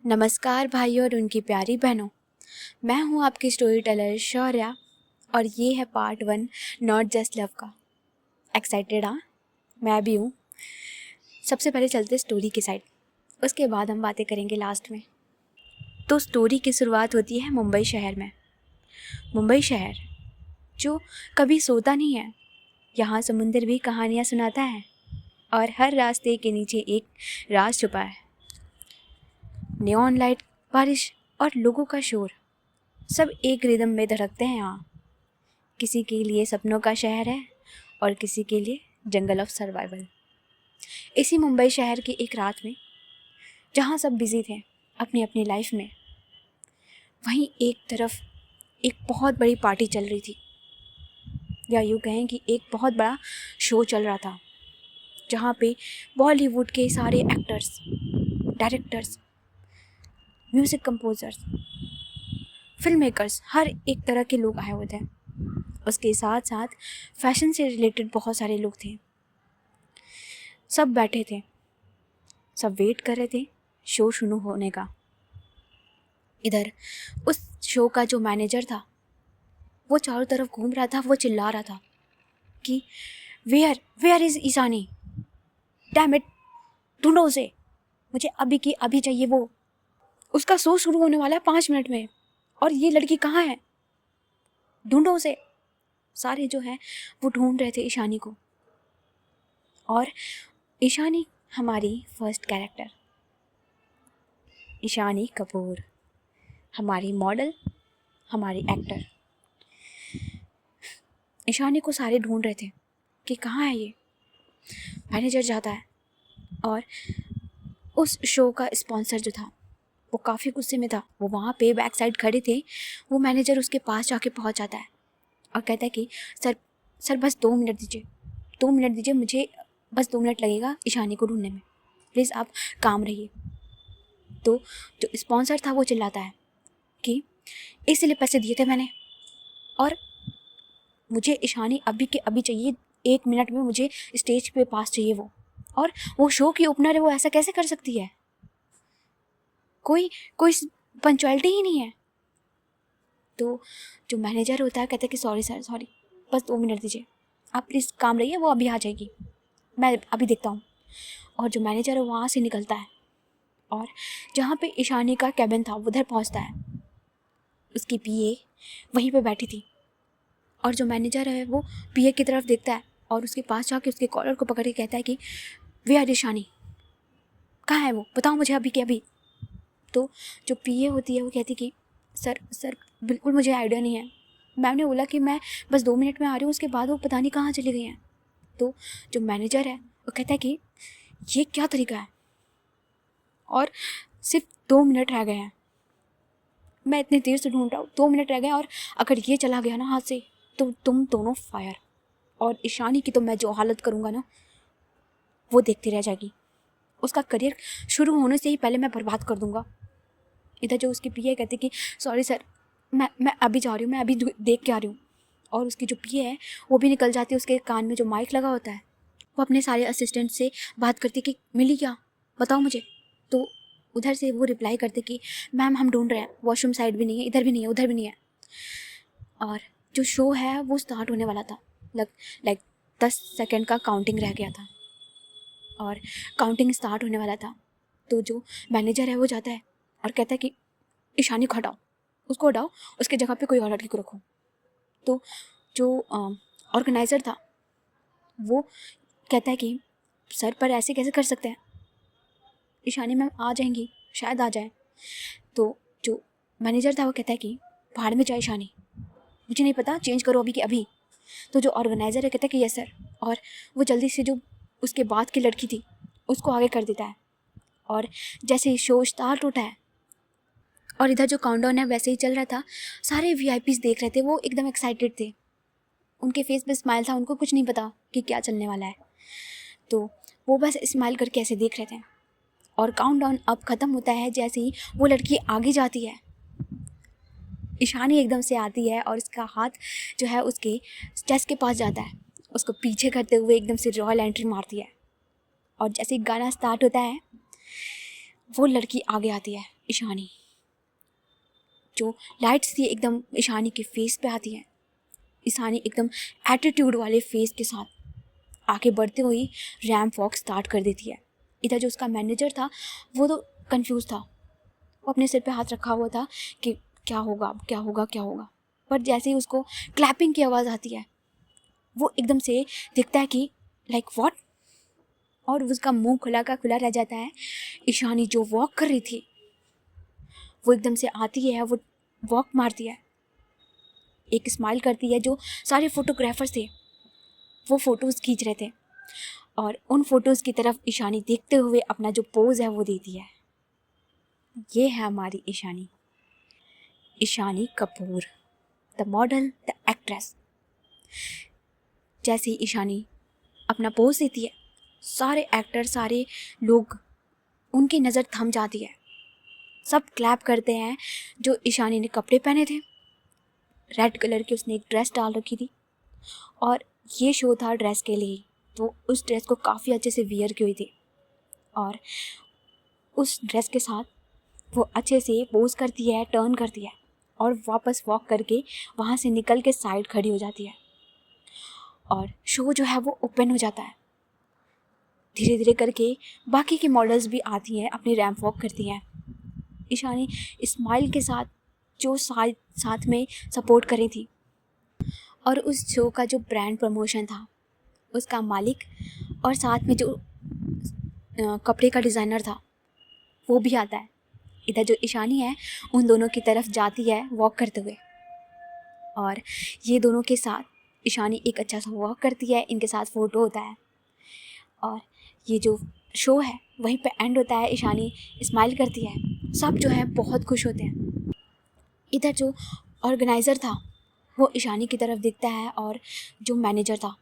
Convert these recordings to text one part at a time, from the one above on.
नमस्कार भाइयों और उनकी प्यारी बहनों। मैं हूं आपकी स्टोरी टेलर शौर्या और ये है पार्ट 1 नॉट जस्ट लव का। एक्साइटेड? हाँ, मैं भी हूँ। सबसे पहले चलते स्टोरी की साइड, उसके बाद हम बातें करेंगे लास्ट में। तो स्टोरी की शुरुआत होती है मुंबई शहर में। मुंबई शहर जो कभी सोता नहीं है, यहाँ समुंदर भी कहानियाँ सुनाता है और हर रास्ते के नीचे एक राज छुपा है। नियॉन लाइट, बारिश और लोगों का शोर, सब एक रिदम में धड़कते हैं यहाँ। किसी के लिए सपनों का शहर है और किसी के लिए जंगल ऑफ सर्वाइवल। इसी मुंबई शहर की एक रात में, जहाँ सब बिजी थे अपनी अपनी लाइफ में, वहीं एक तरफ एक बहुत बड़ी पार्टी चल रही थी, या यूँ कहें कि एक बहुत बड़ा शो चल रहा था, जहाँ पे बॉलीवुड के सारे actors, directors, music composers, film makers, हर एक तरह के लोग आए हुए थे। उसके साथ साथ फैशन से रिलेटेड बहुत सारे लोग थे। सब बैठे थे, सब वेट कर रहे थे शो शुरू होने का। इधर उस शो का जो मैनेजर था वो चारों तरफ घूम रहा था, वो चिल्ला रहा था कि where where is Ishani, damn it, ढूंढो उसे, मुझे अभी की अभी चाहिए वो। उसका शो शुरू होने वाला है 5 मिनट में और ये लड़की कहाँ है, ढूंढो उसे। सारे जो है वो ढूंढ रहे थे ईशानी को। और ईशानी हमारी फर्स्ट कैरेक्टर, ईशानी कपूर, हमारी मॉडल, हमारी एक्टर। ईशानी को सारे ढूंढ रहे थे कि कहाँ है ये। मैनेजर जाता है और उस शो का स्पॉन्सर जो था वो काफ़ी गुस्से में था। वो वहाँ पे बैक साइड खड़े थे। वो मैनेजर उसके पास जाके पहुँच जाता है और कहता है कि सर बस 2 मिनट दीजिए, 2 मिनट दीजिए, मुझे बस 2 मिनट लगेगा ईशानी को ढूंढने में, प्लीज़ आप काम रहिए। तो जो स्पॉन्सर था वो चिल्लाता है कि इसलिए पैसे दिए थे मैंने और मुझे ईशानी अभी के अभी चाहिए, 1 मिनट में मुझे स्टेज पे पास चाहिए और वो शो की ओपनर है, वो ऐसा कैसे कर सकती है? कोई कोई पंचुअलिटी ही नहीं है। तो जो मैनेजर होता है कहता है कि सॉरी सर, सॉरी, बस 2 मिनट दीजिए, आप प्लीज़ काम रहिए, वो अभी आ जाएगी, मैं अभी देखता हूँ। और जो मैनेजर है वहाँ से निकलता है और जहाँ पे ईशानी का कैबिन था उधर पहुँचता है। उसकी पीए वहीं पे बैठी थी और जो मैनेजर है वो पीए की तरफ देखता है और उसके पास जाके उसके कॉलर को पकड़ के कहता है कि वे आर ईशानी, कहाँ है वो, बताओ मुझे अभी के अभी। तो जो पीए होती है वो कहती कि सर बिल्कुल मुझे आइडिया नहीं है, मैम ने बोला कि मैं बस 2 मिनट में आ रही हूँ, उसके बाद वो पता नहीं कहाँ चली गई हैं। तो जो मैनेजर है वो कहता है कि ये क्या तरीका है, और सिर्फ 2 मिनट रह गए हैं, मैं इतनी देर से ढूंढ रहा हूँ, 2 मिनट रह गए और अगर ये चला गया ना हाथ से तो तुम दोनों फायर, और ईशानी की तो मैं जो हालत करूँगा ना वो देखती रह जाएगी, उसका करियर शुरू होने से ही पहले मैं बर्बाद कर दूँगा। इधर जो उसकी पीए कहती कि सॉरी सर, मैं अभी जा रही हूँ, मैं अभी देख के आ रही हूँ। और उसकी जो पीए है वो भी निकल जाती है, उसके कान में जो माइक लगा होता है वो अपने सारे असिस्टेंट से बात करती कि मिली क्या, बताओ मुझे। तो उधर से वो रिप्लाई करते कि मैम हम ढूंढ रहे हैं, वॉशरूम साइड भी नहीं है, इधर भी नहीं है, उधर भी नहीं है। और जो शो है वो स्टार्ट होने वाला था, लाइक 10 सेकेंड का काउंटिंग रह गया था और काउंटिंग स्टार्ट होने वाला था। तो जो मैनेजर है वो जाता है और कहता है कि ईशानी को हटाओ, उसको हटाओ, उसकी जगह पे कोई और लड़की को रखो। तो जो ऑर्गेनाइज़र था वो कहता है कि सर पर ऐसे कैसे कर सकते हैं, ईशानी मैम आ जाएंगी, शायद आ जाए। तो जो मैनेजर था वो कहता है कि भाड़ में जाए ईशानी, मुझे नहीं पता, चेंज करो अभी के अभी। तो जो ऑर्गेनाइज़र है कहता है कि यस सर, और वो जल्दी से जो उसके बाद की लड़की थी उसको आगे कर देता है। और जैसे ही शो स्टार्ट होता है और इधर जो काउंटडाउन है वैसे ही चल रहा था, सारे वीआईपीज़ देख रहे थे, वो एकदम एक्साइटेड थे, उनके फेस पे स्माइल था, उनको कुछ नहीं पता कि क्या चलने वाला है। तो वो बस स्माइल करके ऐसे देख रहे थे और काउंटडाउन अब ख़त्म होता है। जैसे ही वो लड़की आगे जाती है, ईशानी एकदम से आती है और उसका हाथ जो है उसके चेस्ट के पास जाता है, उसको पीछे करते हुए एकदम से रॉयल एंट्री मारती है। और जैसे ही गाना स्टार्ट होता है वो लड़की आगे आती है, ईशानी, जो लाइट्स थी एकदम ईशानी के फेस पे आती है। ईशानी एकदम एटीट्यूड वाले फेस के साथ आगे बढ़ते हुए रैंप वॉक स्टार्ट कर देती है। इधर जो उसका मैनेजर था वो तो कंफ्यूज था, वो अपने सिर पे हाथ रखा हुआ था कि क्या होगा क्या होगा क्या होगा। पर जैसे ही उसको क्लैपिंग की आवाज़ आती है वो एकदम से दिखता है कि लाइक व्हाट, और उसका मुंह खुला का खुला रह जाता है। ईशानी जो वॉक कर रही थी वो एकदम से आती है, वो वॉक मारती है, एक स्माइल करती है। जो सारे फोटोग्राफर्स थे वो फ़ोटोज़ खींच रहे थे और उन फोटोज़ की तरफ ईशानी देखते हुए अपना जो पोज है वो देती है। ये है हमारी Ishani, Ishani Kapoor, the model, the actress. जैसे ही ईशानी अपना पोज देती है सारे एक्टर, सारे लोग, उनकी नज़र थम जाती है, सब क्लैप करते हैं। जो ईशानी ने कपड़े पहने थे रेड कलर की, उसने एक ड्रेस डाल रखी थी और ये शो था ड्रेस के लिए, तो उस ड्रेस को काफ़ी अच्छे से वियर की हुई थी और उस ड्रेस के साथ वो अच्छे से पोज करती है, टर्न करती है और वापस वॉक करके वहाँ से निकल के साइड खड़ी हो जाती है और शो जो है वो ओपन हो जाता है। धीरे धीरे करके बाकी की मॉडल्स भी आती हैं, अपनी रैंप वॉक करती हैं। ईशानी स्माइल के साथ जो साथ में सपोर्ट करी थी, और उस शो का जो ब्रांड प्रमोशन था उसका मालिक और साथ में जो कपड़े का डिज़ाइनर था वो भी आता है। इधर जो ईशानी है उन दोनों की तरफ जाती है वॉक करते हुए और ये दोनों के साथ ईशानी एक अच्छा सा वॉक करती है, इनके साथ फ़ोटो होता है और ये जो शो है वहीं पे एंड होता है। ईशानी स्माइल करती है, सब जो है बहुत खुश होते हैं। इधर जो ऑर्गेनाइज़र था वो ईशानी की तरफ देखता है और जो मैनेजर था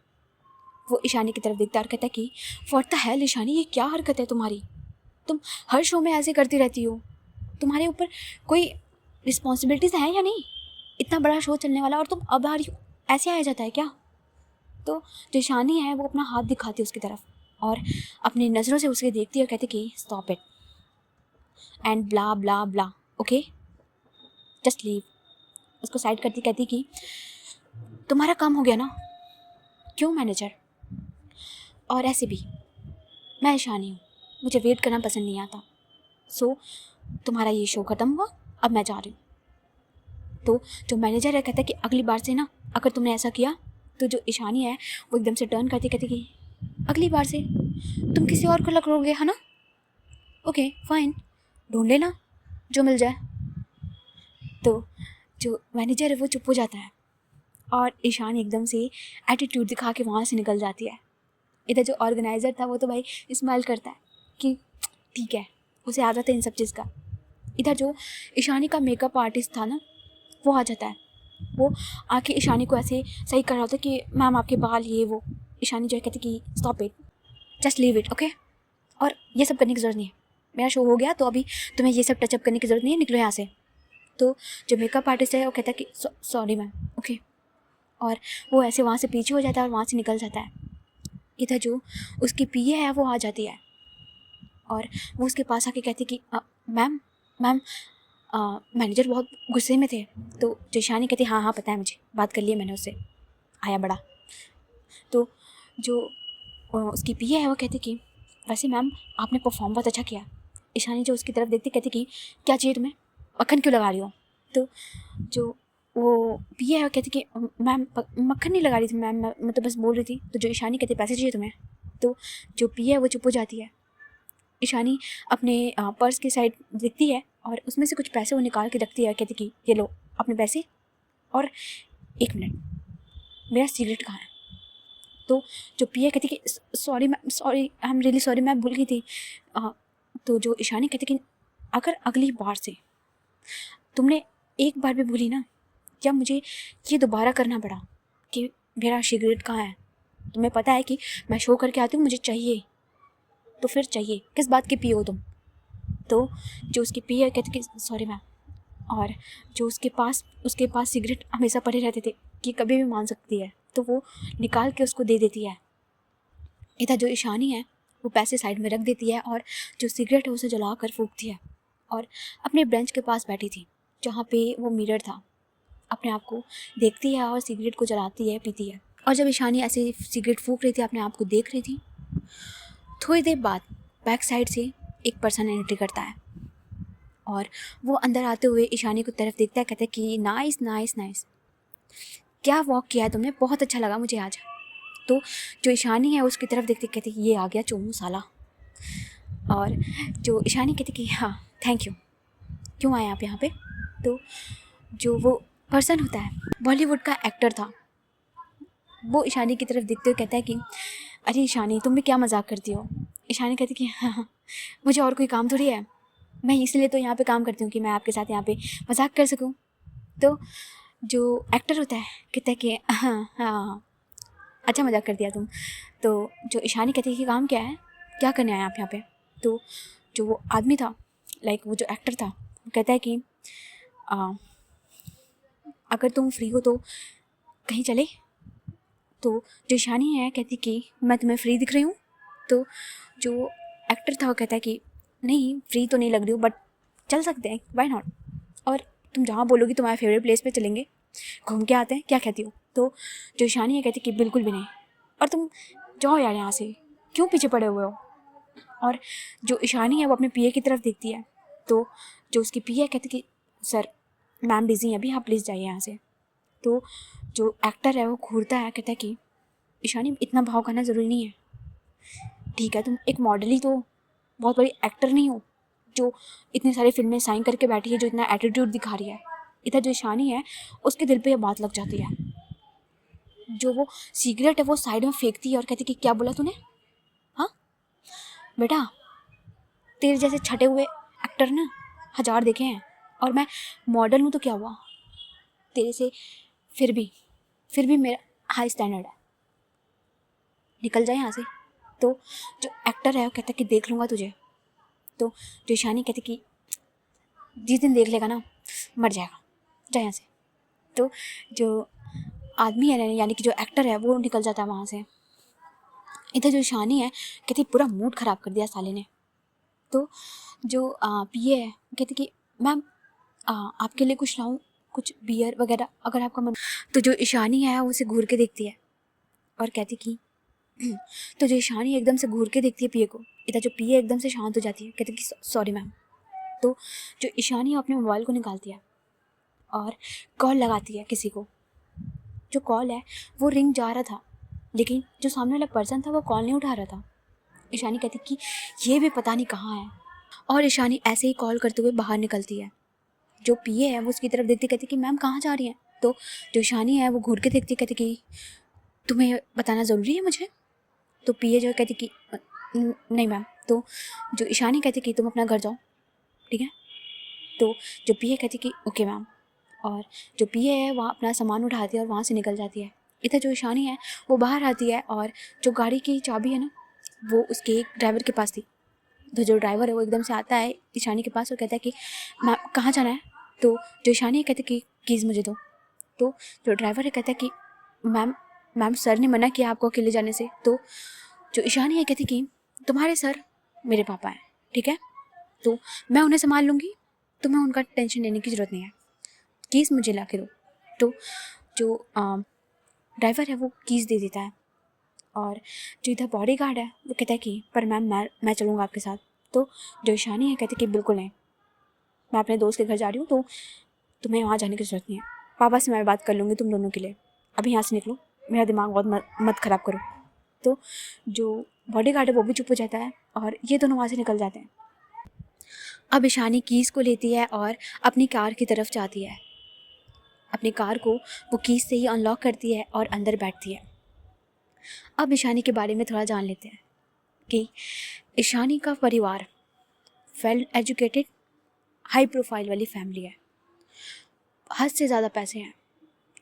वो ईशानी की तरफ देखता है और कहता है कि व्हाट द हेल ईशानी, ये क्या हरकत है तुम्हारी, तुम हर शो में ऐसे करती रहती हो, तुम्हारे ऊपर कोई रिस्पॉन्सिबिलिटीज़ हैं या नहीं, इतना बड़ा शो चलने वाला और तुम अब आ रही हो, ऐसे आया जाता है क्या। तो जो ईशानी है वो अपना हाथ दिखाती है उसकी तरफ और अपनी नज़रों से उसे देखती है और कहती कि stop it and blah blah blah, okay just leave. उसको साइड करती कहती कि तुम्हारा काम हो गया ना। क्यों मैनेजर, और ऐसे भी मैं ईशानी हूँ, मुझे वेट करना पसंद नहीं आता, सो तुम्हारा ये शो ख़त्म हुआ, अब मैं जा रही हूँ। तो जो मैनेजर है कहता है कि अगली बार से ना अगर तुमने ऐसा किया, तो जो ईशानी है वो एकदम से टर्न करती कहती कि अगली बार से तुम किसी और को लगोगे है ना, ओके फाइन, ढूंढ लेना जो मिल जाए। तो जो मैनेजर है वो चुप हो जाता है और ईशानी एकदम से एटीट्यूड दिखा के वहाँ से निकल जाती है। इधर जो ऑर्गेनाइज़र था वो तो भाई स्माइल करता है कि ठीक है, उसे आदत है इन सब चीज़ का। इधर जो ईशानी का मेकअप आर्टिस्ट था ना वो आ जाता है, वो आके ईशानी को ऐसे सही कर रहा होता है कि मैम आपके बाल ये वो। ईशानी जो है कहती कि stop it, just leave it, okay, और ये सब करने की ज़रूरत नहीं है, मेरा शो हो गया तो अभी तुम्हें ये सब टचअप करने की ज़रूरत नहीं है, निकलो यहाँ से। तो जो मेकअप आर्टिस्ट है वो कहता है कि सॉरी मैम, ओके, और वो ऐसे वहाँ से पीछे हो जाता है और वहाँ से निकल जाता है। इधर जो उसकी पीए है वो आ जाती है और वो उसके पास आके कहती कि मैम मैम मैनेजर बहुत गुस्से में थे। तो जो ईशानी कहती हाँ हाँ पता है मुझे, बात कर ली मैंने उससे, आया बड़ा। तो जो उसकी पीए है वो कहती कि वैसे मैम आपने परफॉर्म बहुत अच्छा किया। ईशानी जो उसकी तरफ देखती कहती कि क्या चाहिए तुम्हें, मक्खन क्यों लगा रही हो। तो जो वो पीए है वो कहती कि मैम मक्खन नहीं लगा रही थी मैम, मैं तो बस बोल रही थी। तो जो ईशानी कहती पैसे चाहिए तुम्हें। तो जो पीए है वो चुप हो जाती है। ईशानी अपने पर्स की साइड देखती है और उसमें से कुछ पैसे वो निकाल के रखती है, कहती कि ये लो अपने पैसे, और 1 मिनट मेरा सिगरेट कहाँ है। तो जो पीए कहती कि sorry ma'am, sorry I am really sorry, मैं भूल गई थी। तो जो ईशानी कहती कि अगर अगली बार से तुमने एक बार भी भूली ना, या मुझे ये दोबारा करना पड़ा कि मेरा सिगरेट कहाँ है, तुम्हें पता है कि मैं शो करके आती हूँ, मुझे चाहिए, तो फिर चाहिए, किस बात की पियो तुम। तो जो उसकी पी है कहती कि सॉरी मैम, और जो उसके पास सिगरेट हमेशा पड़े रहते थे कि कभी भी मान सकती है, तो वो निकाल के उसको दे देती है। इधर जो ईशानी है वो पैसे साइड में रख देती है और जो सिगरेट है उसे जला कर फूकती है और अपने बेंच के पास बैठी थी जहाँ पे वो मिरर था, अपने आप को देखती है और सिगरेट को जलाती है, पीती है। और जब ईशानी ऐसे सिगरेट फूंक रही थी, अपने आप को देख रही थी, थोड़ी देर बाद बैक साइड से एक पर्सन एंट्री करता है और वो अंदर आते हुए ईशानी को तरफ देखता है, कहता है कि नाइस नाइस नाइस, क्या वॉक किया है तुमने, बहुत अच्छा लगा मुझे आज। तो जो ईशानी है उसकी तरफ देखते कहते ये आ गया चोमू साला। और जो ईशानी कहती कि हाँ थैंक यू, क्यों आए आप यहाँ पे। तो जो वो पर्सन होता है बॉलीवुड का एक्टर था, वो ईशानी की तरफ देखते हुए कहता है कि अरे ईशानी तुम भी क्या मजाक करती हो। ईशानी कहती कि हाँ मुझे और कोई काम थोड़ी है, मैं इसलिए तो यहाँ पे काम करती हूँ कि मैं आपके साथ यहाँ पे मजाक कर सकूँ। तो जो एक्टर होता है कहता है कि हाँ हाँ अच्छा मजाक कर दिया तुम। तो जो ईशानी कहती है कि काम क्या है, क्या करने आए आप यहाँ पे। तो जो वो आदमी था, लाइक वो जो एक्टर था, वो कहता है कि अगर तुम फ्री हो तो कहीं चले। तो जो ईशानी है कहती कि मैं तुम्हें फ्री दिख रही हूँ। तो जो एक्टर था वो कहता है कि नहीं फ्री तो नहीं लग रही हो बट चल सकते हैं, व्हाई नॉट, और तुम जहाँ बोलोगी तुम्हारे फेवरेट प्लेस पे चलेंगे, घूम के आते हैं, क्या कहती हो। तो जो ईशानी है कहती कि बिल्कुल भी नहीं, और तुम जाओ यार यहाँ से, क्यों पीछे पड़े हुए हो। और जो ईशानी है वो अपने पीए की तरफ देखती है। तो जो उसकी पीए कहती कि सर मैम बिजी हैं अभी, आप प्लीज़ जाइए यहाँ से। तो जो एक्टर है वो घूरता है, कहता है कि ईशानी इतना भाव करना ज़रूरी नहीं है, ठीक है तुम एक मॉडल ही तो, बहुत बड़ी एक्टर नहीं हो जो इतनी सारी फिल्में साइन करके बैठी है, जो इतना एटीट्यूड दिखा रही है। इधर जो ईशानी है उसके दिल पे ये बात लग जाती है। जो वो सिगरेट है वो साइड में फेंकती है और कहती कि क्या बोला तूने, हाँ बेटा तेरे जैसे छटे हुए एक्टर ना 1000 देखे हैं, और मैं मॉडल हूँ तो क्या हुआ, तेरे से फिर भी मेरा हाई स्टैंडर्ड है, निकल जाए यहाँ से। तो जो एक्टर है वो कहता है कि देख लूँगा तुझे। तो जो ईशानी कहती कि जिस दिन देख लेगा ना मर जाएगा, जा यहाँ से। तो जो आदमी है यानी कि जो एक्टर है वो निकल जाता है वहाँ से। इधर जो ईशानी है कहती पूरा मूड ख़राब कर दिया साले ने। तो जो पीए है कहती कि मैम आपके लिए कुछ लाऊं, कुछ बियर वगैरह अगर आपका मन। तो जो ईशानी है वो उसे घूर के देखती है और कहती कि तो जो ईशानी एकदम से घूर के देखती है पीए को, इधर जो पीए एकदम से शांत हो जाती है, कहती कि सॉरी मैम। तो जो ईशानी अपने मोबाइल को निकालती है और कॉल लगाती है किसी को। जो कॉल है वो रिंग जा रहा था, लेकिन जो सामने वाला पर्सन था वो कॉल नहीं उठा रहा था। ईशानी कहती कि ये भी पता नहीं कहाँ है, और ईशानी ऐसे ही कॉल करते हुए बाहर निकलती है। जो पीए है वो उसकी तरफ देखती कहती कि मैम कहाँ जा रही हैं। तो जो ईशानी है वो घूर के देखती कहती कि तुम्हें बताना ज़रूरी है मुझे। तो पीए जो कहती कि नहीं मैम। तो जो ईशानी कहती कि तुम अपना घर जाओ, ठीक है। तो जो पीए कहती कि ओके मैम, और जो पीए है वहाँ अपना सामान उठाती है और वहाँ से निकल जाती है। इधर जो ईशानी है वो बाहर आती है और जो गाड़ी की चाबी है ना वो उसके एक ड्राइवर के पास थी। तो जो ड्राइवर है वो एकदम से आता है ईशानी के पास और कहता है कि मैम कहाँ जाना है। तो जो ईशानी है कहती कि कीज़ मुझे दो। तो जो ड्राइवर है कहता है कि मैम सर ने मना किया आपको अकेले जाने से। तो जो ईशानी है कहती कि तुम्हारे सर मेरे पापा हैं, ठीक है, तो मैं उन्हें संभाल लूँगी, तुम्हें उनका टेंशन लेने की ज़रूरत नहीं है, कीज़ मुझे ला के दो। तो जो ड्राइवर है वो कीज़ दे देता है, और जो इधर बॉडी गार्ड है वो कहता है कि पर मैम मैं चलूँगा आपके साथ। तो जो ईशानी है कहती कि बिल्कुल नहीं, मैं अपने दोस्त के घर जा रही हूँ, तो तुम्हें वहाँ जाने की ज़रूरत नहीं है, पापा से मैं बात कर लूँगी तुम दोनों के लिए, अभी यहाँ से निकलो, मेरा दिमाग बहुत मत ख़राब करो। तो जो बॉडी गार्ड है वो भी चुप हो जाता है और ये दोनों वहाँ से निकल जाते हैं। अब ईशानी कीज़ को लेती है और अपनी कार की तरफ जाती है। अपनी कार को वो कीज़ से ही अनलॉक करती है और अंदर बैठती है। अब ईशानी के बारे में थोड़ा जान लेते हैं कि ईशानी का परिवार वेल एजुकेटेड हाई प्रोफाइल वाली फैमिली है, हद से ज़्यादा पैसे हैं।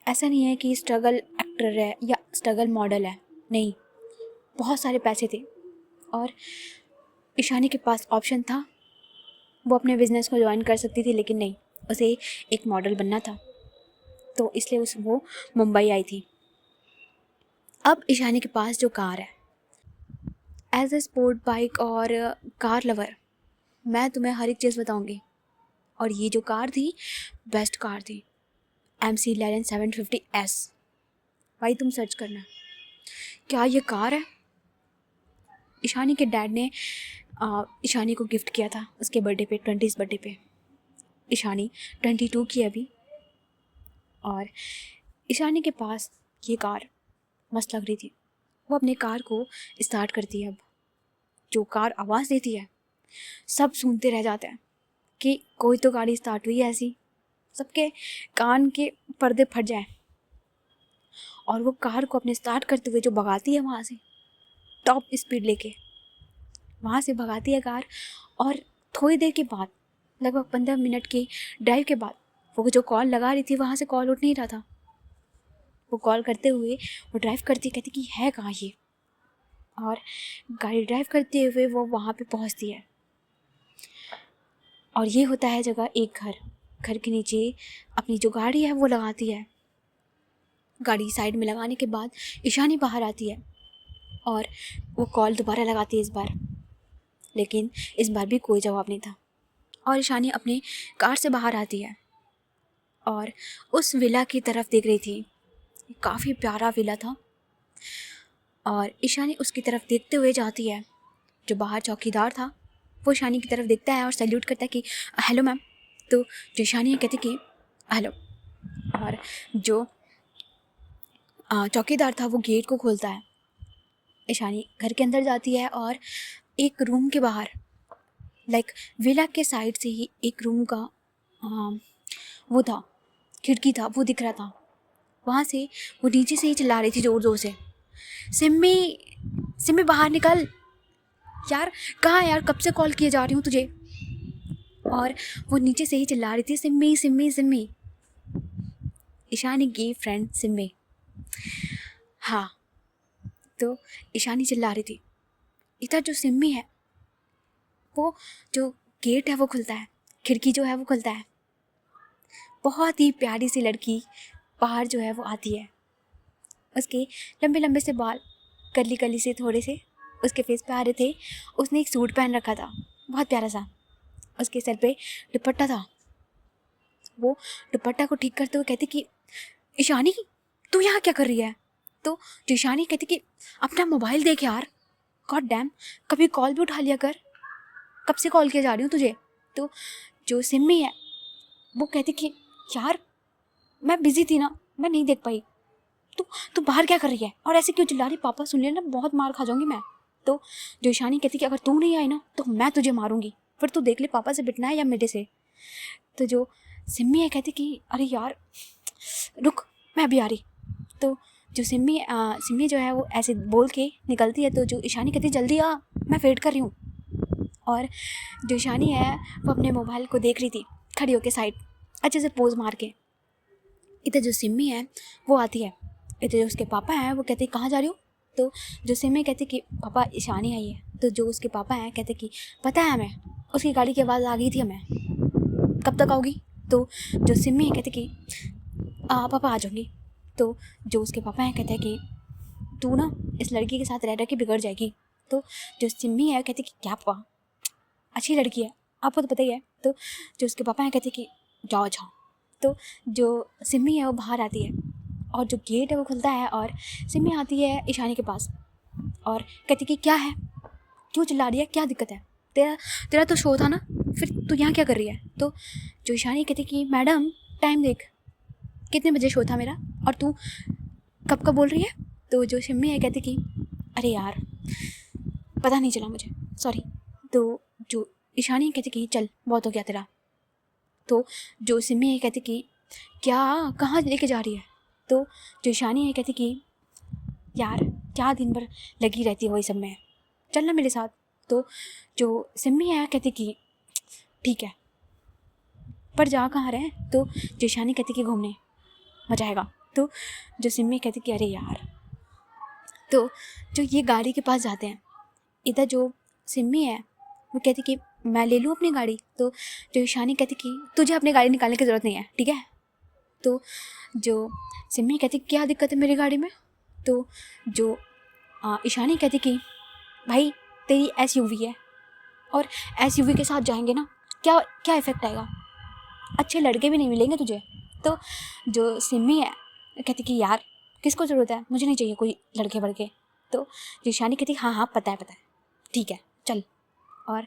ऐसा नहीं है कि स्ट्रगल एक्टर है या स्ट्रगल मॉडल है, नहीं, बहुत सारे पैसे थे और ईशानी के पास ऑप्शन था, वो अपने बिज़नेस को ज्वाइन कर सकती थी, लेकिन नहीं, उसे एक मॉडल बनना था, तो इसलिए वो मुंबई आई थी। अब ईशानी के पास जो कार है एज ए स्पोर्ट बाइक और कार लवर मैं तुम्हें हर एक चीज़ बताऊंगी। और ये जो कार थी बेस्ट कार थी, MC11 750S। भाई तुम सर्च करना, क्या ये कार है। ईशानी के डैड ने ईशानी को गिफ्ट किया था उसके बर्थडे पे, 20th बर्थडे पे। ईशानी 22 की अभी, और ईशानी के पास ये कार मस्त लग रही थी। वो अपने कार को स्टार्ट करती है। अब जो कार आवाज़ देती है सब सुनते रह जाते हैं कि कोई तो गाड़ी स्टार्ट हुई है ऐसी, सबके कान के पर्दे फट जाए। और वो कार को अपने स्टार्ट करते हुए जो भगाती है वहाँ से टॉप स्पीड लेके, वहाँ से भगाती है कार। और थोड़ी देर के बाद, लगभग 15 मिनट की ड्राइव के बाद, वो जो कॉल लगा रही थी वहाँ से कॉल उठ नहीं रहा था। वो कॉल करते हुए वो ड्राइव करती, कहती कि है कहाँ ये। और गाड़ी ड्राइव करते हुए वो वहाँ पे पहुँचती है। और ये होता है जगह एक घर के नीचे अपनी जो गाड़ी है वो लगाती है। गाड़ी साइड में लगाने के बाद ईशानी बाहर आती है और वो कॉल दोबारा लगाती है इस बार, लेकिन इस बार भी कोई जवाब नहीं था। और ईशानी अपनी कार से बाहर आती है और उस विला की तरफ देख रही थी। काफ़ी प्यारा विला था और ईशानी उसकी तरफ देखते हुए जाती है। जो बाहर चौकीदार था वो ईशानी की तरफ देखता है और सैल्यूट करता है कि हेलो मैम। तो जो ईशानी है कहती कि हेलो। और जो चौकीदार था वो गेट को खोलता है। ईशानी घर के अंदर जाती है और एक रूम के बाहर, लाइक विला के साइड से ही एक रूम का वो था, खिड़की था, वो दिख रहा था। वहाँ से वो नीचे से ही चिल्ला रही थी ज़ोर ज़ोर से, सिम्मी सिम्मी बाहर निकल। यार कहाँ है यार, कब से कॉल किए जा रही हूँ तुझे। और वो नीचे से ही चिल्ला रही थी सिम्मी सिम्मी सिम्मी, ईशानी की फ्रेंड सिम्मी। हाँ, तो ईशानी चिल्ला रही थी। इधर जो सिम्मी है वो जो गेट है वो खुलता है, खिड़की जो है वो खुलता है। बहुत ही प्यारी सी लड़की बाहर जो है वो आती है। उसके लंबे लंबे से बाल कर्ली कर्ली से थोड़े से उसके फेस पे आ रहे थे। उसने एक सूट पहन रखा था बहुत प्यारा सा, उसके सर पे दुपट्टा था। वो दुपट्टा को ठीक करते हुए कहती कि ईशानी तू यहाँ क्या कर रही है। तो जो ईशानी कहती कि अपना मोबाइल देख यार, गॉड डैम, कभी कॉल भी उठा लिया कर, कब से कॉल किया जा रही हूँ तुझे। तो जो सिम्मी है वो कहती कि यार मैं बिज़ी थी ना, मैं नहीं देख पाई। तू बाहर क्या कर रही है और ऐसे क्यों चिल्ला रही, पापा सुन लेना बहुत मार खा जाऊंगी मैं। तो जो ईशानी कहती कि अगर तू नहीं आई ना तो मैं तुझे मारूंगी, फिर तू देख ले पापा से पिटना है या मेरे से। तो जो सिम्मी है कहती कि अरे यार रुक, मैं अभी आ रही। तो जो सिम्मी जो है वो ऐसे बोल के निकलती है। तो जो ईशानी कहती जल्दी आ, मैं वेट कर रही हूँ। और जो ईशानी है वो अपने मोबाइल को देख रही थी खड़ी होकर साइड, अच्छे से पोज मार के। इधर जो सिम्मी है वो आती है। इधर जो उसके पापा हैं वो कहते कहाँ जा रही हो। तो जो सिम्मी कहती कि पापा ईशानी आई है। तो जो उसके पापा हैं कहते कि पता है हमें, उसकी गाड़ी की आवाज़ आ गई थी हमें, कब तक आओगी। तो जो सिम्मी है कहते कि पापा आ जाऊँगी। तो जो उसके पापा हैं कहते हैं कि तू ना इस लड़की के साथ रह रह के बिगड़ जाएगी। तो जो सिम्मी है कहती कि क्या पापा, अच्छी लड़की है, आपको तो पता ही है। तो जो उसके पापा हैं कहते कि जाओ जाओ। तो जो सिम्मी है वो बाहर आती है और जो गेट है वो खुलता है और सिम्मी आती है ईशानी के पास और कहती कि क्या है, क्यों चिल्ला रही है, क्या दिक्कत है, तेरा तो शो था ना, फिर तू यहाँ क्या कर रही है। तो जो ईशानी कहती कि मैडम टाइम देख, कितने बजे शो था मेरा और तू कब कब बोल रही है। तो जो सिम्मी है कहती कि अरे यार पता नहीं चला मुझे, सॉरी। तो जो ईशानी कहती कि चल बहुत हो गया तेरा। तो जो सिम्मी है कहती कि क्या, कहाँ लेके जा रही है। तो जो ईशानी है कहती कि यार क्या दिन भर लगी रहती है वही सब में, चल ना मेरे साथ। तो जो सिम्मी है कहती कि ठीक है, पर जा कहाँ रहे। तो जो ईशानी कहती कि घूमने, मजा आएगा। तो जो सिम्मी कहती कि अरे यार। तो जो ये गाड़ी के पास जाते हैं, इधर जो सिम्मी है वो कहती कि मैं ले लूँ अपनी गाड़ी। तो जो ईशानी कहती कि तुझे अपनी गाड़ी निकालने की ज़रूरत नहीं है, ठीक है। तो जो सिम्मी कहती क्या दिक्कत है मेरी गाड़ी में। तो जो ईशानी कहती कि भाई तेरी SUV है और SUV के साथ जाएंगे ना, क्या क्या इफ़ेक्ट आएगा, अच्छे लड़के भी नहीं मिलेंगे तुझे। तो जो सिमी है कहती कि यार किसको ज़रूरत है, मुझे नहीं चाहिए कोई लड़के वड़के। तो जो ईशानी कहती हाँ पता है ठीक है चल। और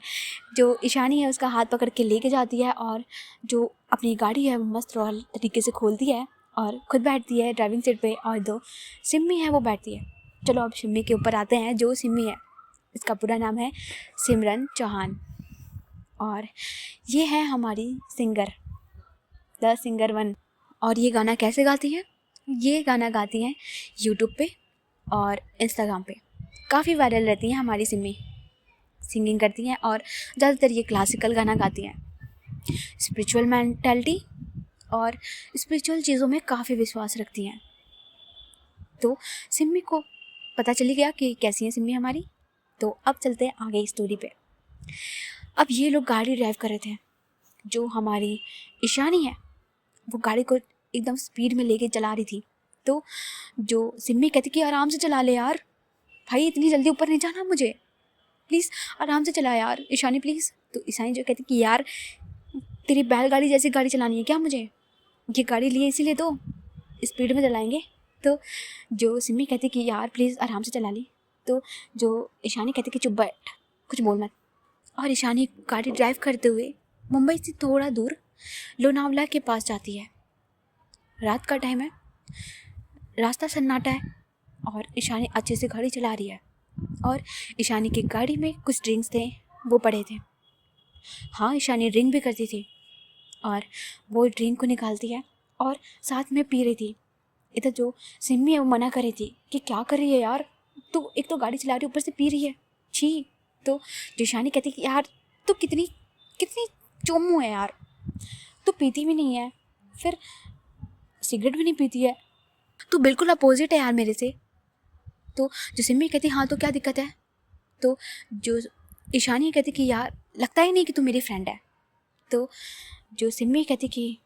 जो ईशानी है उसका हाथ पकड़ के लेके जाती है और जो अपनी गाड़ी है वो मस्त रॉयल तरीके से खोलती है और खुद बैठती है ड्राइविंग सीट पे और जो सिमी है वो बैठती है। चलो अब सिमी के ऊपर आते हैं। जो सिमी है इसका पूरा नाम है सिमरन चौहान और ये है हमारी सिंगर, द सिंगर वन। और ये गाना कैसे गाती है? ये गाना गाती हैं यूट्यूब पे और इंस्टाग्राम पे, काफ़ी वायरल रहती हैं हमारी सिमी, सिंगिंग करती हैं और ज़्यादातर ये क्लासिकल गाना गाती हैं। स्पिरिचुअल मेंटालिटी और स्पिरिचुअल चीज़ों में काफ़ी विश्वास रखती हैं। तो सिमी को पता चली गया कि कैसी है सिमी हमारी। तो अब चलते हैं आगे स्टोरी पे। अब ये लोग गाड़ी ड्राइव कर रहे थे। जो हमारी ईशानी है वो गाड़ी को एकदम स्पीड में लेके चला रही थी। तो जो सिमी कहती कि आराम से चला ले यार, भाई इतनी जल्दी ऊपर नहीं जाना मुझे, प्लीज़ आराम से चला यार ईशानी प्लीज़। तो ईशानी जो कहती कि यार तेरी बैलगाड़ी जैसी गाड़ी चलानी है क्या मुझे, ये गाड़ी लिए इसीलिए तो स्पीड में चलाएंगे। तो जो सिमी कहती कि यार प्लीज़ आराम से चला ली। तो जो ईशानी कहती कि चुप बैठ, कुछ बोल मत। और ईशानी गाड़ी ड्राइव करते हुए मुंबई से थोड़ा दूर लोनावला के पास जाती है। रात का टाइम है, रास्ता सन्नाटा है और ईशानी अच्छे से गाड़ी चला रही है। और ईशानी की गाड़ी में कुछ ड्रिंक्स थे वो पड़े थे। हाँ ईशानी ड्रिंक भी करती थी और वो ड्रिंक को निकालती है और साथ में पी रही थी। इधर जो सिमी है वो मना कर रही थी कि क्या कर रही है यार, तू एक तो गाड़ी चला रही ऊपर से पी रही है, छी। तो जो ईशानी कहती कि यार तू कितनी कितनी चोमू है यार, तू पीती भी नहीं है, फिर सिगरेट भी नहीं पीती है, तू बिल्कुल अपोजिट है यार मेरे से। तो जो सिमी कहती हाँ तो क्या दिक्कत है। तो जो ईशानी कहती कि यार लगता ही नहीं कि तू मेरी फ्रेंड है। तो जो सिमी कहती कि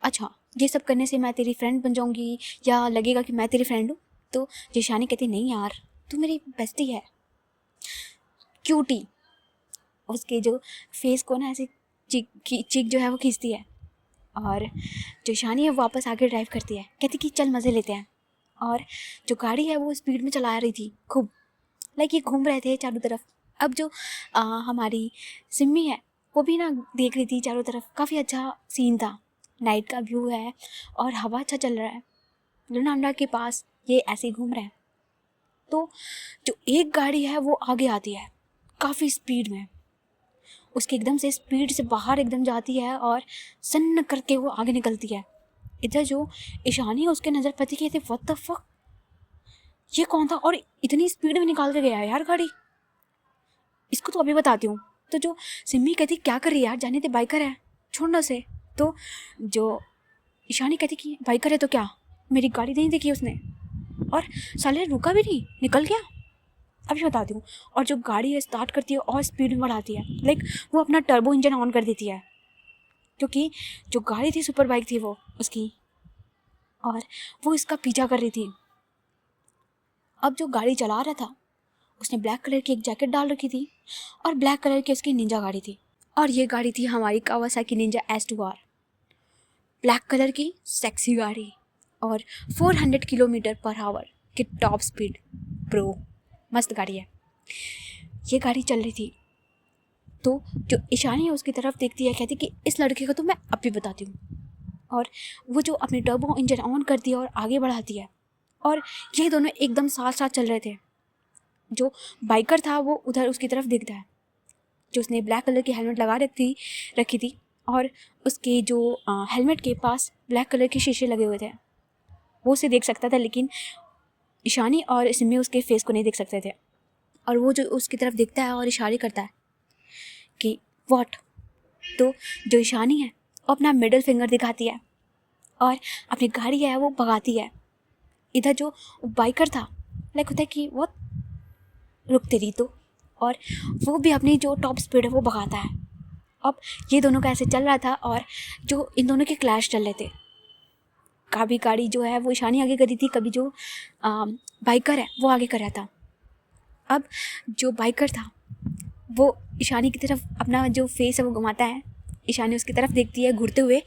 अच्छा ये सब करने से मैं तेरी फ्रेंड बन जाऊंगी या लगेगा कि मैं तेरी फ्रेंड हूँ। तो जो ईशानी कहती नहीं यार तू मेरी बेस्टी है, क्यूटी। उसके जो फेस को ना ऐसे चीक जो है वो खींचती है और जो ईशानी है वापस आके ड्राइव करती है, कहती कि चल मज़े लेते हैं। और जो गाड़ी है वो स्पीड में चला रही थी खूब, लाइक ये घूम रहे थे चारों तरफ। अब जो हमारी सिमी है वो भी ना देख रही थी चारों तरफ, काफ़ी अच्छा सीन था, नाइट का व्यू है और हवा अच्छा चल रहा है, लोनावला के पास ये ऐसे ही घूम रहे हैं। तो जो एक गाड़ी है वो आगे आती है काफ़ी स्पीड में, उसकी एकदम से स्पीड से बाहर एकदम जाती है और सन्न करके वो आगे निकलती है। इधर जो ईशानी है उसके नज़र पति की थी, व्हाट द फक, ये कौन था और इतनी स्पीड में निकाल के गया है यार गाड़ी, इसको तो अभी बताती हूँ। तो जो सिमी कहती क्या कर रही है यार, जाने दे बाइकर है, छोड़ना से। तो जो ईशानी कहती कि बाइकर है तो क्या, मेरी गाड़ी नहीं देखी उसने और साले रुका भी नहीं, निकल गया, अभी बताती हूँ। और जो गाड़ी है स्टार्ट करती है और स्पीड में बढ़ाती है, लाइक वो अपना टर्बो इंजन ऑन कर देती है क्योंकि जो गाड़ी थी सुपर बाइक थी वो उसकी, और वो इसका पीछा कर रही थी। अब जो गाड़ी चला रहा था उसने ब्लैक कलर की एक जैकेट डाल रखी थी और ब्लैक कलर की उसकी निंजा गाड़ी थी और ये गाड़ी थी हमारी Kawasaki Ninja S2R, black colour की सेक्सी गाड़ी और 400 किलोमीटर पर आवर की टॉप स्पीड। प्रो मस्त गाड़ी है, ये गाड़ी चल रही थी। तो जो ईशानी है उसकी तरफ देखती है, कहती कि इस लड़के को तो मैं अभी बताती हूँ। और वो जो अपनी टर्बो इंजन ऑन करती है और आगे बढ़ाती है और ये दोनों एकदम साथ साथ चल रहे थे। जो बाइकर था वो उधर उसकी तरफ दिखता है, जो उसने ब्लैक कलर की हेलमेट लगा रखी थी और उसके जो हेलमेट के पास ब्लैक कलर के शीशे लगे हुए थे, वो उसे देख सकता था, लेकिन ईशानी और सिमी उसके फेस को नहीं देख सकते थे। और वो जो उसकी तरफ दिखता है और इशारे करता है कि व्हाट। तो जो ईशानी है वो अपना मिडिल फिंगर दिखाती है और अपनी गाड़ी है वो भगाती है। इधर जो बाइकर था लाइक होता है कि वो रुक तेरी तो, और वो भी अपनी जो टॉप स्पीड है वो भगाता है। अब ये दोनों का ऐसे चल रहा था और जो इन दोनों के क्लैश चल रहे थे, कभी गाड़ी जो है वो ईशानी आगे कर रही थी, कभी जो बाइकर है वो आगे कर रहा था। अब जो बाइकर था वो ईशानी की तरफ अपना जो फेस है वो घुमाता है, ईशानी उसकी तरफ देखती है घूरते हुए।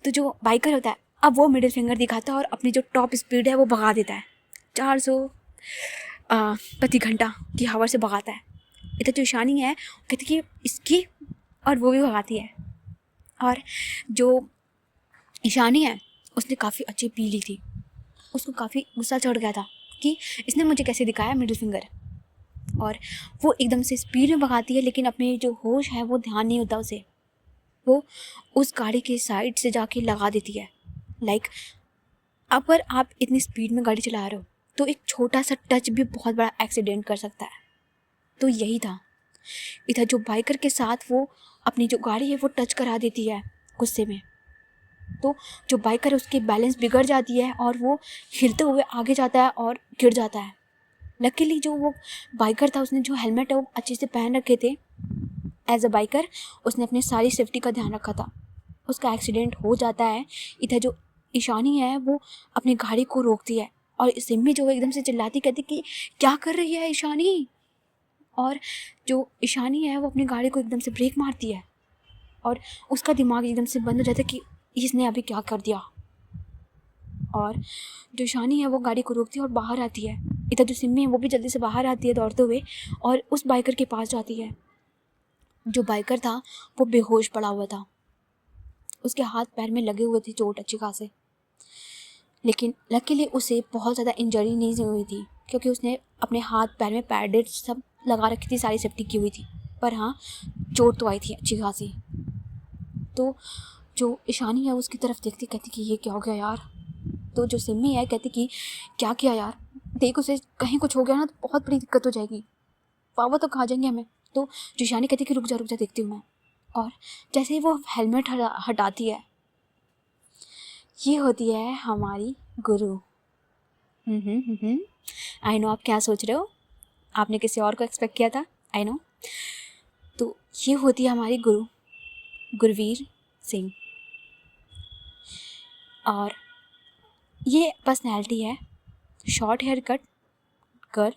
तो जो बाइकर होता है अब वो मिडिल फिंगर दिखाता है और अपनी जो टॉप स्पीड है वो भगा देता है, 400 प्रति घंटा की हवा से भगाता है। इधर जो ईशानी है कहती कि इसकी, और वो भी भगाती है। और जो ईशानी है उसने काफ़ी अच्छी पी ली थी, उसको काफ़ी गुस्सा चढ़ गया था कि इसने मुझे कैसे दिखाया मिडिल फिंगर। और वो एकदम से स्पीड में भगाती है, लेकिन अपने जो होश है वो ध्यान नहीं होता उसे। वो उस गाड़ी के साइड से जाके लगा देती है। लाइक अगर आप इतनी स्पीड में गाड़ी चला रहे हो तो एक छोटा सा टच भी बहुत बड़ा एक्सीडेंट कर सकता है। तो यही था, इधर जो बाइकर के साथ वो अपनी जो गाड़ी है वो टच करा देती है गुस्से में। तो जो बाइकर है उसकी बैलेंस बिगड़ जाती है और वो हिलते हुए आगे जाता है और गिर जाता है। लकीली जो वो बाइकर था उसने जो हेलमेट है वो अच्छे से पहन रखे थे। एज अ बाइकर उसने अपनी सारी सेफ्टी का ध्यान रखा था। उसका एक्सीडेंट हो जाता है। इधर जो ईशानी है वो अपनी गाड़ी को रोकती है और सिम्मी जो एकदम से चिल्लाती कहती कि क्या कर रही है ईशानी। और जो ईशानी है वो अपनी गाड़ी को एकदम से ब्रेक मारती है और उसका दिमाग एकदम से बंद हो जाता है कि इसने अभी क्या कर दिया। और जो ईशानी है वो गाड़ी को रोकती है और बाहर आती है। इधर जो सिम्मी है वो भी जल्दी से बाहर आती है दौड़ते हुए और उस बाइकर के पास जाती है। जो बाइकर था वो बेहोश पड़ा हुआ था, उसके हाथ पैर में लगे हुए थे चोट अच्छी खासे, लेकिन लकीली उसे बहुत ज़्यादा इंजरी नहीं हुई थी क्योंकि उसने अपने हाथ पैर में पैडेड सब लगा रखी थी, सारी सेफ्टी की हुई थी। पर हाँ, चोट तो आई थी अच्छी खासी। तो जो ईशानी है उसकी तरफ देखती कहती कि ये क्या हो गया यार। तो जो सिम्मी है कहती कि क्या किया यार, देख उसे कहीं कुछ हो गया ना तो बहुत बड़ी दिक्कत हो जाएगी, पापा तो खा जाएंगे हमें। तो जो ईशानी कहती कि रुक जा देखती हूँ मैं। और जैसे ही वो हेलमेट हटाती है, ये होती है हमारी गुरु। आई नो आप क्या सोच रहे हो, आपने किसी और को एक्सपेक्ट किया था, आई नो। तो ये होती है हमारी गुरु, गुरवीर सिंह। और ये पर्सनैलिटी है शॉर्ट हेयर कट कर।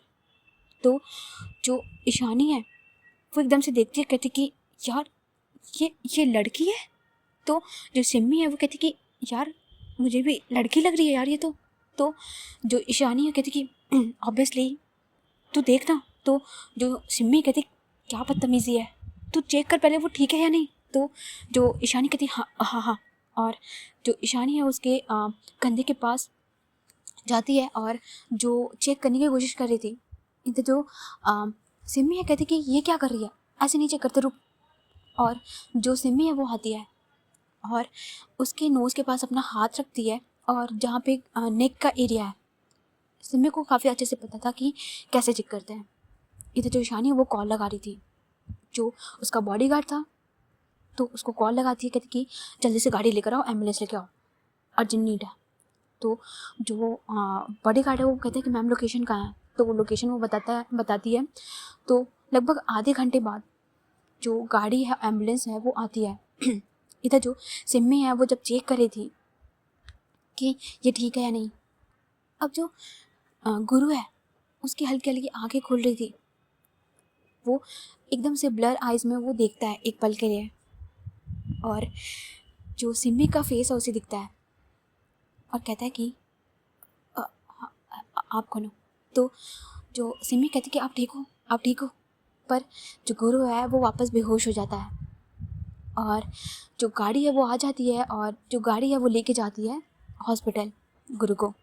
तो जो ईशानी है वो एकदम से देखती है कहती कि यार ये लड़की है। तो जो सिम्मी है वो कहती कि यार मुझे भी लड़की लग रही है यार ये तो जो ईशानी है कहती कि ऑब्वियसली तू देखना। तो जो सिम्मी कहती क्या बदतमीज़ी है, तू चेक कर पहले वो ठीक है या नहीं। तो जो ईशानी कहती हाँ हाँ हाँ। और जो ईशानी है उसके कंधे के पास जाती है और जो चेक करने की कोशिश कर रही थी। इधर जो सिम्मी है कहती कि ये क्या कर रही है, ऐसे नहीं चेक करते रुक। और जो सिम्मी है वो आती है और उसके नोज़ के पास अपना हाथ रखती है और जहाँ पे नेक का एरिया है, सिम्मी को काफ़ी अच्छे से पता था कि कैसे चेक करते हैं। इधर जो ईशानी है वो कॉल लगा रही थी, जो उसका बॉडीगार्ड था तो उसको कॉल लगाती है कहती कि जल्दी से गाड़ी लेकर आओ, एम्बुलेंस लेकर आओ, अर्जेंट नीड है। तो जो बॉडीगार्ड है वो कहते हैं कि मैम लोकेशन कहाँ है। तो वो लोकेशन वो बताती है। तो लगभग आधे घंटे बाद जो गाड़ी है एम्बुलेंस है वो आती है। इधर जो सिम्मी है वो जब चेक कर रही थी कि ये ठीक है या नहीं, अब जो गुरु है उसकी हल्की हल्की आंखें खुल रही थी। वो एकदम से ब्लर आइज़ में वो देखता है एक पल के लिए और जो सिम्मी का फेस है उसे दिखता है और कहता है कि आप कौन हो। तो जो सिम्मी कहती कि आप ठीक हो, आप ठीक हो। पर जो गुरु है वो वापस बेहोश हो जाता है और जो गाड़ी है वो आ जाती है और जो गाड़ी है वो लेके जाती है हॉस्पिटल गुरु को।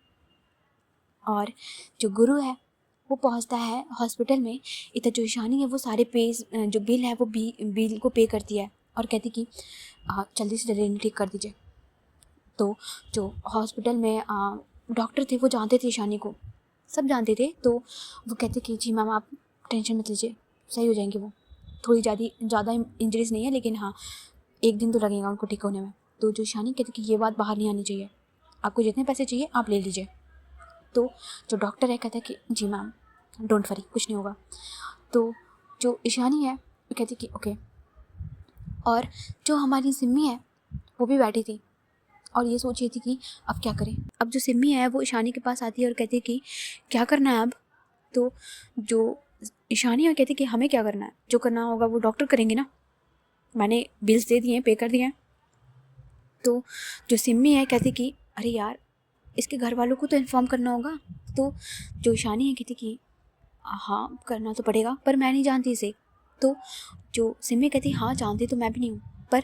और जो गुरु है वो पहुंचता है हॉस्पिटल में। इधर जो ईशानी है वो सारे जो बिल है वो बिल को पे करती है और कहती कि जल्दी से जल्दी ठीक कर दीजिए। तो जो हॉस्पिटल में डॉक्टर थे वो जानते थे ईशानी को, सब जानते थे। तो वो कहते कि जी मैम आप टेंशन मत लीजिए, सही हो जाएंगे वो, थोड़ी ज़्यादा इंजरीज नहीं है लेकिन हाँ 1 दिन तो लगेगा उनको ठीक होने में। तो जो ईशानी कहती कि ये बात बाहर नहीं आनी चाहिए, आपको जितने पैसे चाहिए आप ले लीजिए। तो जो डॉक्टर है कहता है कि जी मैम डोंट वरी कुछ नहीं होगा। तो जो ईशानी है वो कहती कि ओके। और जो हमारी सिम्मी है वो भी बैठी थी और ये सोच रही थी कि अब क्या करें। अब जो सिम्मी है वो ईशानी के पास आती है और कहती है कि क्या करना है अब। तो जो ईशानी और कहती कि हमें क्या करना है, जो करना होगा वो डॉक्टर करेंगे ना, मैंने बिल्स दे दिए हैं, पे कर दिए हैं। तो जो सिम्मी है कहती कि अरे यार इसके घर वालों को तो इन्फॉर्म करना होगा। तो जो ईशानी है कहती कि हाँ करना तो पड़ेगा, पर मैं नहीं जानती इसे। तो जो सिम्मी कहती हाँ जानती तो मैं भी नहीं हूँ, पर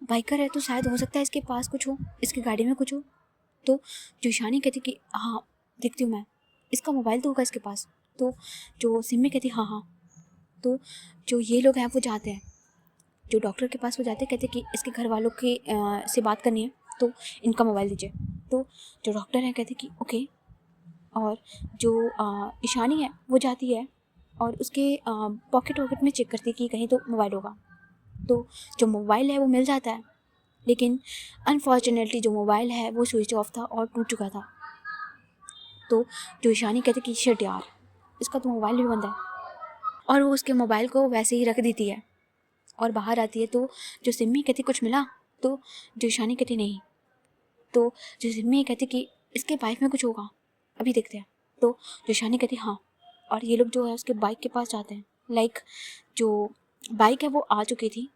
बाइकर है तो शायद हो सकता है इसके पास कुछ हो, इसकी गाड़ी में कुछ हो। तो जो ईशानी कहती कि हाँ देखती हूँ मैं, इसका मोबाइल तो होगा इसके पास। तो जो सिम्मी कहती हाँ हाँ। तो जो ये लोग हैं वो जाते हैं, जो डॉक्टर के पास वो जाते हैं, कहते कि इसके घर वालों के से बात करनी है तो इनका मोबाइल दीजिए। तो जो डॉक्टर है कहते कि ओके। और जो ईशानी है वो जाती है और उसके पॉकेट वॉकेट में चेक करती है कि कहीं तो मोबाइल होगा। तो जो मोबाइल है वो मिल जाता है, लेकिन अनफॉर्चुनेटली जो मोबाइल है वो स्विच ऑफ था और टूट चुका था। तो जो ईशानी कहते कि शिट यार इसका तो मोबाइल भी बंद है, और वो उसके मोबाइल को वैसे ही रख देती है और बाहर आती है। तो जो सिम्मी कहती कुछ मिला, तो जो ईशानी कहती नहीं। तो जो सिम्मी कहती कि इसके बाइक में कुछ होगा, अभी देखते हैं। तो जो ईशानी कहती हाँ, और ये लोग जो है उसके बाइक के पास जाते हैं। लाइक जो बाइक है वो आ चुकी थी,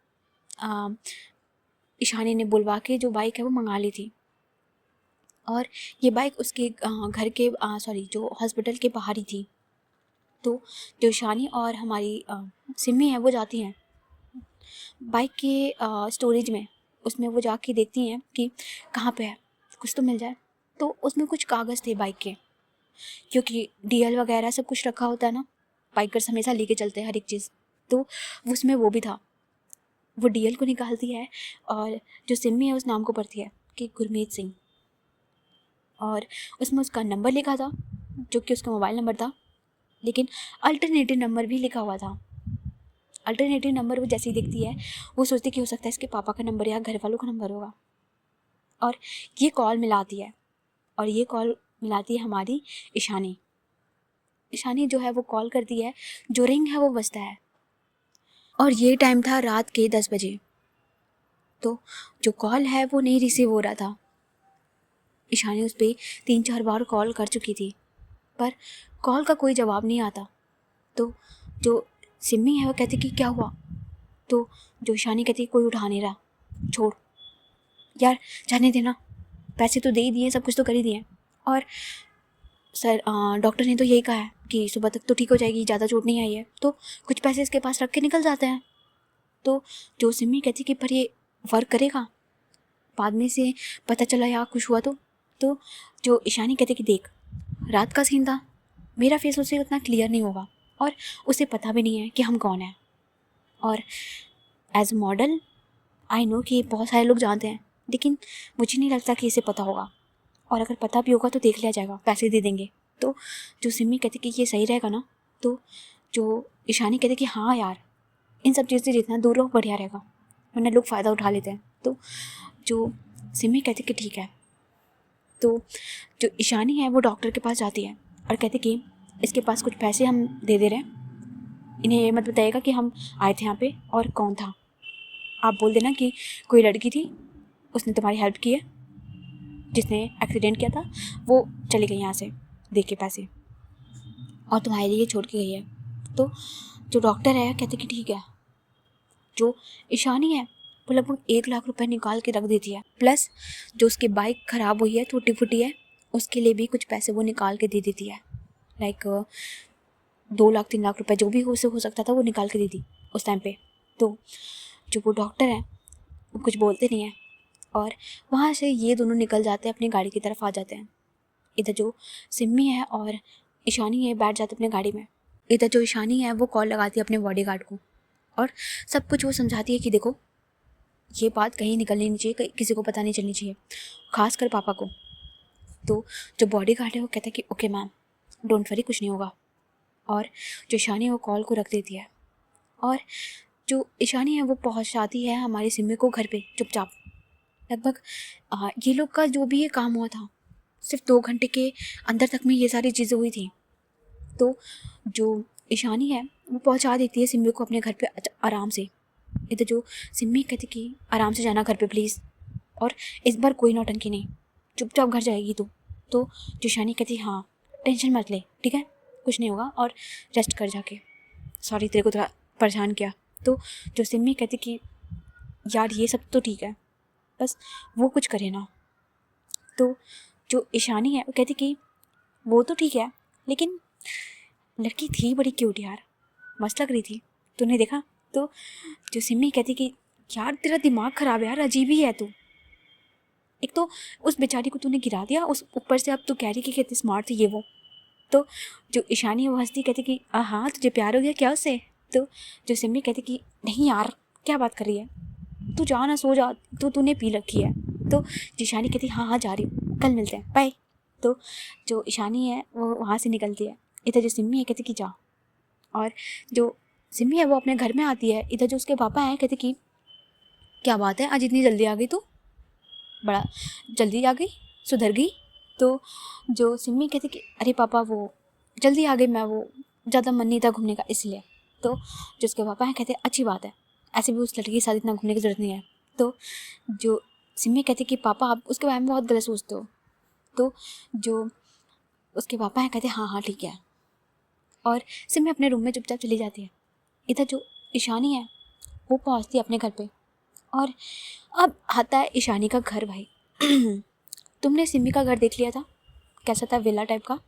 ईशानी ने बुलवा के जो बाइक है वो मंगा ली थी, और ये बाइक उसके घर के जो हॉस्पिटल के बाहर ही थी। तो जो ईशानी और हमारी सिम्मी है वो जाती हैं बाइक के स्टोरेज में, उसमें वो जाके देखती हैं कि कहाँ पे है, कुछ तो मिल जाए। तो उसमें कुछ कागज़ थे बाइक के, क्योंकि डीएल वगैरह सब कुछ रखा होता है ना, बाइकर्स हमेशा लेके चलते हैं हर एक चीज़। तो उसमें वो भी था। वो डीएल को निकालती है और जो सिम्मी है उस नाम को पढ़ती है कि गुरमीत सिंह, और उसमें उसका नंबर लिखा था जो कि उसका मोबाइल नंबर था, लेकिन अल्टरनेटिव नंबर भी लिखा हुआ था। अल्टरनेटिव नंबर वो जैसे ही देखती है वो सोचती कि हो सकता है इसके पापा का नंबर या घर वालों का नंबर होगा, और ये कॉल मिलाती है। और ये कॉल मिलाती है हमारी ईशानी। ईशानी जो है वो कॉल करती है, जो रिंग है वो बजता है, और ये टाइम था रात के 10 बजे। तो जो कॉल है वो नहीं रिसीव हो रहा था। ईशानी उस पर 3-4 बार कॉल कर चुकी थी, पर कॉल का कोई जवाब नहीं आता। तो जो सिम्मी है वो कहती कि क्या हुआ। तो जो ईशानी कहती कोई उठा नहीं रहा, छोड़ यार जाने देना, पैसे तो दे ही दिए, सब कुछ तो कर ही दिए, और सर डॉक्टर ने तो यही कहा है कि सुबह तक तो ठीक हो जाएगी, ज़्यादा चोट नहीं आई है, तो कुछ पैसे इसके पास रख के निकल जाते हैं। तो जो सिम्मी कहती कि पर ये वर्क करेगा, बाद में से पता चला यार कुछ हुआ तो जो ईशानी कहती कि देख रात का सीन था, मेरा फेस उससे उतना क्लियर नहीं होगा, और उसे पता भी नहीं है कि हम कौन हैं, और as a model I know कि बहुत सारे लोग जानते हैं, लेकिन मुझे नहीं लगता कि इसे पता होगा, और अगर पता भी होगा तो देख लिया जाएगा, पैसे दे देंगे। तो जो सिम्मी कहती कि ये सही रहेगा ना। तो जो ईशानी कहती कि हाँ यार इन सब चीज़ से जितना दूर रहो बढ़िया रहेगा, वरना लोग फ़ायदा उठा लेते हैं। तो जो सिम्मी कहती कि ठीक है। तो जो ईशानी है वो डॉक्टर के पास जाती है और कहती कि इसके पास कुछ पैसे हम दे दे रहे हैं, इन्हें ये मत बताइएगा कि हम आए थे यहाँ पे और कौन था, आप बोल देना कि कोई लड़की थी उसने तुम्हारी हेल्प की है, जिसने एक्सीडेंट किया था वो चली गई यहाँ से दे के पैसे, और तुम्हारे लिए छोड़ के गई है। तो जो डॉक्टर है कहते कि ठीक है। जो ईशानी है वो लगभग 1 लाख रुपए निकाल के रख देती है, प्लस जो उसकी बाइक ख़राब हुई है, टूटी फूटी है, उसके लिए भी कुछ पैसे वो निकाल के दे देती है। लाइक 2 लाख 3 लाख रुपए जो भी हो सकता था वो निकाल के दे दी उस टाइम पे। तो जो वो डॉक्टर है वो कुछ बोलते नहीं है, और वहाँ से ये दोनों निकल जाते हैं, अपनी गाड़ी की तरफ आ जाते हैं। इधर जो सिम्मी है और ईशानी है बैठ जाते अपने गाड़ी में। इधर जो ईशानी है वो कॉल लगाती है अपने बॉडीगार्ड को, और सब कुछ वो समझाती है कि देखो ये बात कहीं निकलनी नहीं चाहिए, किसी को पता नहीं चलनी चाहिए, खास कर पापा को। तो जो बॉडीगार्ड है वो कहता है कि ओके मैम डोंट वरी, कुछ नहीं होगा, और जो ईशानी है वो कॉल को रख देती है, और जो ईशानी है वो पहुंचाती है हमारी सिम्मी को घर पे चुपचाप। लगभग ये लोग का जो भी ये काम हुआ था सिर्फ 2 घंटे के अंदर तक में ये सारी चीज़ें हुई थी। तो जो ईशानी है वो पहुंचा देती है सिम्मी को अपने घर पे आराम से। इधर जो सिम्मी कहती कि आराम से जाना घर पे प्लीज़, और इस बार कोई नौटंकी नहीं, चुपचाप घर जाएगी तो जो ईशानी कहती हाँ टेंशन मत ले, ठीक है कुछ नहीं होगा, और रेस्ट कर जाके। सॉरी तेरे को थोड़ा परेशान किया। तो जो सिमी कहती कि यार ये सब तो ठीक है, बस वो कुछ करे ना। तो जो ईशानी है वो कहती कि वो तो ठीक है, लेकिन लड़की थी बड़ी क्यूट यार, मस्त लग रही थी, तूने देखा? तो जो सिमी कहती कि यार तेरा दिमाग ख़राब है यार, अजीब ही है तू। एक तो उस बेचारी को तूने गिरा दिया, उस ऊपर से अब तू कह रही कि कितनी स्मार्ट थी ये वो। तो जो ईशानी है वो हंसती कहती कि हाँ तुझे प्यार हो गया क्या उससे? तो जो सिमी कहती कि नहीं यार क्या बात कर रही है, तू जा ना, सो जा, तूने पी रखी है। तो जो ईशानी कहती हाँ हाँ जा रही हूँ, कल मिलते हैं, बाय। तो जो ईशानी है वो वहाँ से निकलती है। इधर जो सिमी है कहती कि जा, और जो सिमी है वो अपने घर में आती है। इधर जो उसके पापा हैं कहते कि क्या बात है आज इतनी जल्दी आ गई तू, बड़ा जल्दी आ गई, सुधर गई। तो जो सिमी कहती कि अरे पापा वो जल्दी आ गई मैं, वो ज़्यादा मन नहीं था घूमने का इसलिए। तो जो उसके पापा हैं कहते अच्छी बात है, ऐसे भी उस लड़की के साथ इतना घूमने की ज़रूरत नहीं है। तो जो सिमी कहती कि पापा आप उसके बारे में बहुत गलत सोचते हो। तो जो उसके पापा हैं कहते हाँ हाँ ठीक है, और सिमी अपने रूम में चुपचाप चली जाती है। इधर जो ईशानी है वो पहुंचती है अपने घर पे, और अब आता है ईशानी का घर। भाई तुमने सिमी का घर देख लिया था, कैसा था, विला टाइप का।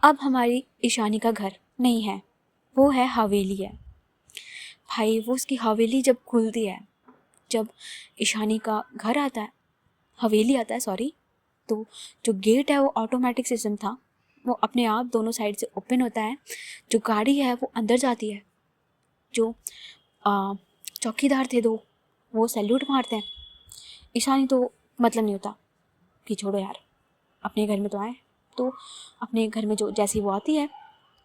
अब हमारी ईशानी का घर नहीं है, वो है हवेली है। भाई वो उसकी हवेली जब खुलती है, जब ईशानी का घर आता है, हवेली आता है सॉरी, तो जो गेट है वो ऑटोमेटिक सिस्टम था, वो अपने आप दोनों साइड से ओपन होता है। जो गाड़ी है वो अंदर जाती है। जो चौकीदार थे दो, वो सैल्यूट मारते हैं। ईशानी तो मतलब नहीं होता कि छोड़ो यार, अपने घर में तो आए, तो अपने घर में जो जैसी वो आती है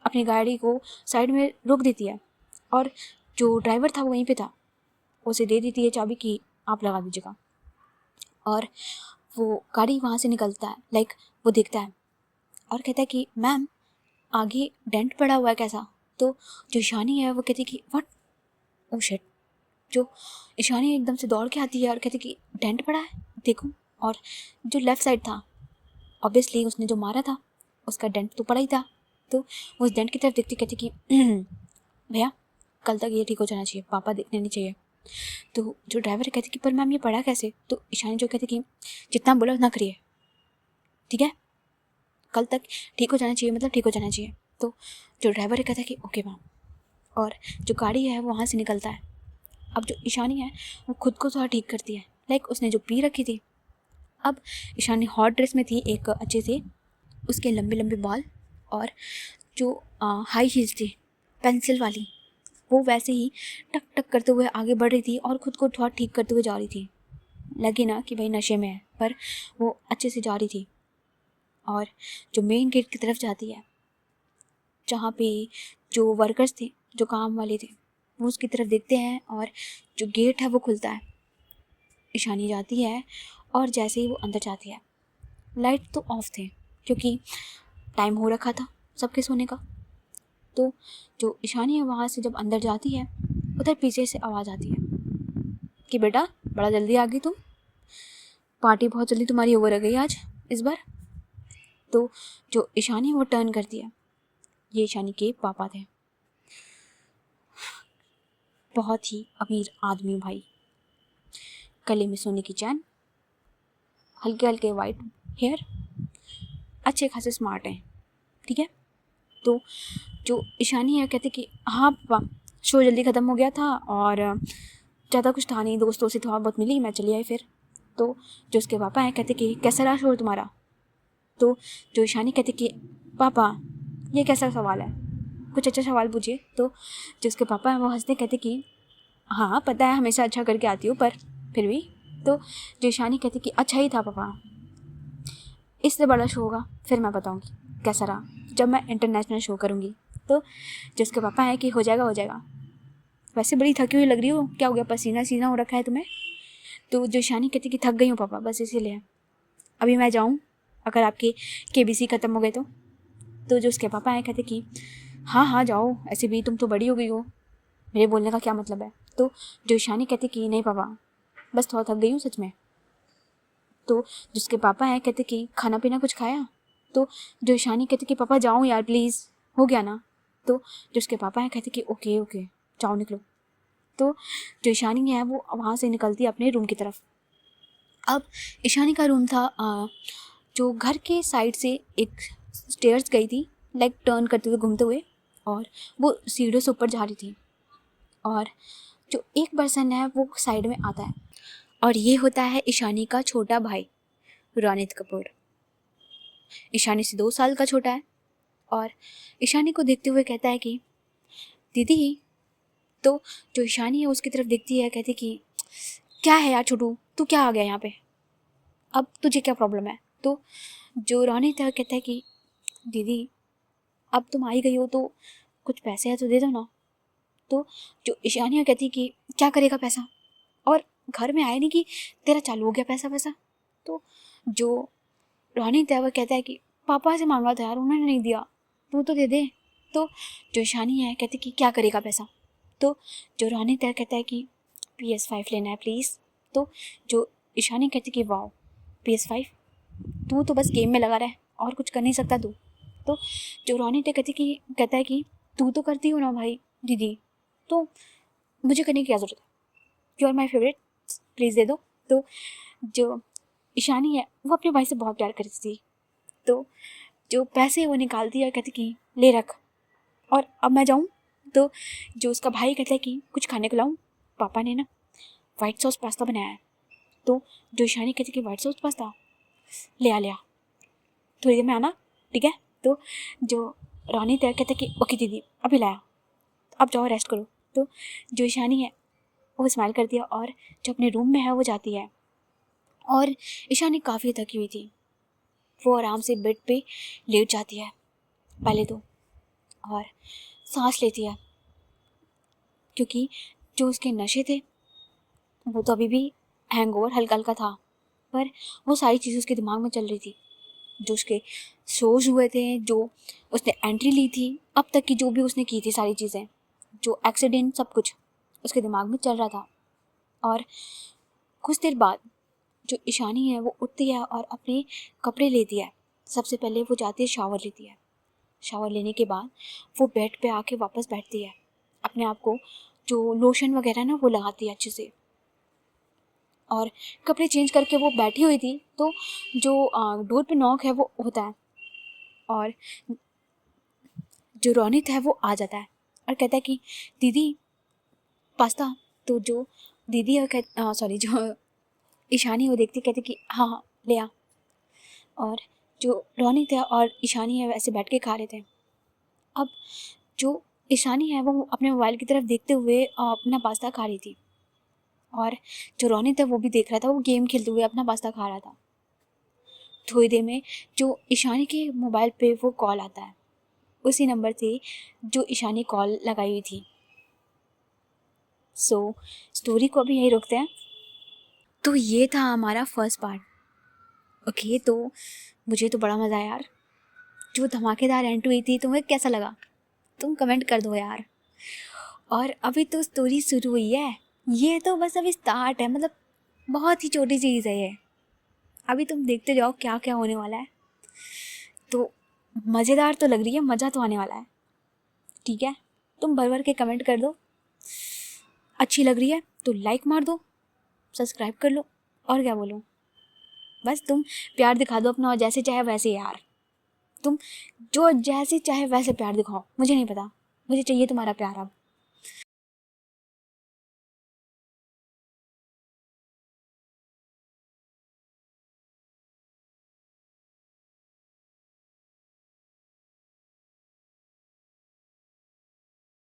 अपनी गाड़ी को साइड में रोक देती है, और जो ड्राइवर था वो वहीं पे था, उसे दे देती है चाबी कि आप लगा दीजिएगा। और वो गाड़ी वहाँ से निकलता है, लाइक वो देखता है और कहता है कि मैम आगे डेंट पड़ा हुआ है कैसा? तो जो ईशानी है वो कहती कि व्हाट, ओ शिट। जो ईशानी एकदम से दौड़ के आती है और कहती कि डेंट पड़ा है देखो, और जो लेफ़्ट साइड था ऑब्वियसली उसने जो मारा था उसका डेंट तो पड़ा ही था। तो वो उस डेंट की तरफ देखती कहती कि भैया कल तक ये ठीक हो जाना चाहिए, पापा देखने नहीं चाहिए। तो जो ड्राइवर कहती कि पर मैम ये पड़ा कैसे? तो ईशानी जो कहती कि जितना बोला उतना करिए, ठीक है, कल तक ठीक हो जाना चाहिए, मतलब ठीक हो जाना चाहिए। तो जो ड्राइवर कहता है कि ओके मैम, और जो गाड़ी है वो वहाँ से निकलता है। अब जो ईशानी है वो खुद को थोड़ा ठीक करती है, लाइक उसने जो पी रखी थी। अब ईशानी हॉट ड्रेस में थी एक अच्छे से, उसके लंबे लंबे बाल, और जो हाई हील्स थी पेंसिल वाली, वो वैसे ही टक टक करते हुए आगे बढ़ रही थी और ख़ुद को थोड़ा ठीक करते हुए जा रही थी। लगे ना कि भाई नशे में है, पर वो अच्छे से जा रही थी। और जो मेन गेट की तरफ जाती है, जहाँ पे जो वर्कर्स थे, जो काम वाले थे, वो उसकी तरफ देखते हैं और जो गेट है वो खुलता है। ईशानी जाती है और जैसे ही वो अंदर जाती है, लाइट तो ऑफ थे क्योंकि टाइम हो रखा था सबके सोने का। तो जो ईशानी है वहाँ से जब अंदर जाती है, उधर पीछे से आवाज़ आती है कि बेटा बड़ा जल्दी आ गई तुम, पार्टी बहुत जल्दी तुम्हारी ओवर हो गई आज इस बार। तो जो ईशानी वो टर्न करती है, ये ईशानी के पापा थे, बहुत ही अमीर आदमी भाई, गले में सोने की चैन, हल्के हल्के वाइट हेयर, अच्छे खासे स्मार्ट हैं, ठीक है। तो जो ईशानी है कहते कि हाँ पापा शो जल्दी ख़त्म हो गया था और ज़्यादा कुछ था नहीं, दोस्तों से थोड़ा बहुत मिली, मैं चली आई फिर। तो जो उसके पापा हैं कहते कि कैसा रहा शो तुम्हारा? तो जो ईशानी कहते कि पापा ये कैसा सवाल है, कुछ अच्छा सवाल पूछिए। तो जो उसके पापा हैं वो हंसते कहते कि हाँ पता है हमेशा अच्छा करके आती हूँ, पर फिर भी। तो जो ईशानी कहती कि अच्छा ही था पापा, इससे बड़ा शो होगा फिर मैं बताऊँगी कैसा रहा, जब मैं इंटरनेशनल शो करूँगी। तो जो उसके पापा हैं कि हो जाएगा हो जाएगा, वैसे बड़ी थकी हुई लग रही हो, क्या हो गया, पसीना सीना हो रखा है तुम्हें? तो जो ईशानी कहती कि थक गई हूँ पापा, बस इसीलिए अभी मैं जाऊँ अगर आपके KBC ख़त्म हो गए तो। तो जो उसके पापा हैं कहते कि हाँ हाँ जाओ, ऐसे भी तुम तो बड़ी हो गई हो, मेरे बोलने का क्या मतलब है। तो जो ईशानी कहते कि नहीं पापा बस थोड़ा थक गई हूँ सच में। तो जिसके पापा हैं कहते कि खाना पीना कुछ खाया? तो जो ईशानी कहते कि पापा जाऊँ यार प्लीज़, हो गया ना। तो जो उसके पापा हैं कहते कि ओके ओके जाओ निकलो। तो जो ईशानी है वो वहाँ से निकलती है अपने रूम की तरफ। अब ईशानी का रूम था जो घर के साइड से एक स्टेयर्स गई थी, लाइक टर्न करते हुए घूमते हुए, और वो सीढ़ियों से ऊपर जा रही थी। और जो एक पर्सन है वो साइड में आता है, और ये होता है ईशानी का छोटा भाई रोनित कपूर। ईशानी से 2 साल का छोटा है, और ईशानी को देखते हुए कहता है कि दीदी। तो जो ईशानी है उसकी तरफ देखती है, कहती कि क्या है यार छोटू, तू क्या आ गया यहाँ पे, अब तुझे क्या प्रॉब्लम है। तो जो रोनित है कहता है कि दीदी अब तुम आई गई हो तो कुछ पैसे है तो दे दो ना। तो जो ईशानिया कहती कि क्या करेगा पैसा, और घर में आए नहीं कि तेरा चालू हो गया पैसा। तो जो रोनित है वह कहता है कि पापा से मांगा था यार, उन्होंने नहीं दिया, तू तो दे दे। तो जो ईशानी है कहती कि क्या करेगा पैसा। तो जो रोनित है कहता है कि PS5 लेना है प्लीज़। तो जो ईशानी कहती कि वाओ PS5, तू तो बस गेम में लगा रहा है और कुछ कर नहीं सकता तू। तो जो रोनित कहता है कि तू तो करती हो ना भाई दीदी, तो मुझे करने की क्या ज़रूरत है, you are my favourite, please दे दो। तो जो ईशानी है वो अपने भाई से बहुत प्यार करती थी, तो जो पैसे वो निकालती है और कहती कि ले रख, और अब मैं जाऊँ। तो जो उसका भाई कहता है कि कुछ खाने को लाऊं, पापा ने ना वाइट सॉस पास्ता बनाया है। तो जो ईशानी कहती कि वाइट सॉस पास्ता ले आ, थोड़ी देर में आना, ठीक है। तो जो रोनित है कहता कि ओके दीदी अभी लाया, अब जाओ रेस्ट करो। तो जो ईशानी है वो स्माइल करती है और जो अपने रूम में है वो जाती है। और ईशानी काफ़ी थकी हुई थी, वो आराम से बेड पे लेट जाती है पहले तो, और सांस लेती है, क्योंकि जो उसके नशे थे वो तो अभी भी हैंगओवर हल्का हल्का था, पर वो सारी चीज़ें उसके दिमाग में चल रही थी। जो उसके शोज हुए थे, जो उसने एंट्री ली थी, अब तक की जो भी उसने की थी सारी चीज़ें, जो एक्सीडेंट, सब कुछ उसके दिमाग में चल रहा था। और कुछ देर बाद जो ईशानी है वो उठती है और अपने कपड़े लेती है। सबसे पहले वो जाती है शावर लेती है। शावर लेने के बाद वो बेड पे आके वापस बैठती है, अपने आप को जो लोशन वगैरह ना वो लगाती है अच्छे से, और कपड़े चेंज करके वो बैठी हुई थी। तो जो डोर पे नॉक है वो होता है, और जो रोनित है वो आ जाता है और कहता है कि दीदी पास्ता। तो जो दीदी है सॉरी जो ईशानी है वो देखती कहती कि हाँ हाँ ले आ। और जो रोनित है और ईशानी है वैसे बैठ के खा रहे थे। अब जो ईशानी है वो अपने मोबाइल की तरफ देखते हुए अपना पास्ता खा रही थी, और जो रोनित है वो भी देख रहा था, वो गेम खेलते हुए अपना पास्ता खा रहा था। थोड़ी देर में जो ईशानी के मोबाइल पे वो कॉल आता है, उसी नंबर से जो ईशानी कॉल लगाई हुई थी। सो स्टोरी को अभी यहीं रोकते हैं। तो ये था हमारा फर्स्ट पार्ट। ओके, तो मुझे तो बड़ा मज़ा आया यार, जो धमाकेदार एंट्री हुई थी। तुम्हें कैसा लगा तुम कमेंट कर दो यार। और अभी तो स्टोरी शुरू हुई है, ये तो बस अभी स्टार्ट है, मतलब बहुत ही छोटी चीज़ है ये। अभी तुम देखते जाओ क्या क्या होने वाला है। तो मज़ेदार तो लग रही है, मज़ा तो आने वाला है, ठीक है। तुम भर भर के कमेंट कर दो, अच्छी लग रही है तो लाइक मार दो, सब्सक्राइब कर लो, और क्या बोलूँ, बस तुम प्यार दिखा दो अपना, और जैसे चाहे वैसे यार, तुम जो जैसे चाहे वैसे प्यार दिखाओ, मुझे नहीं पता, मुझे चाहिए तुम्हारा प्यार अब।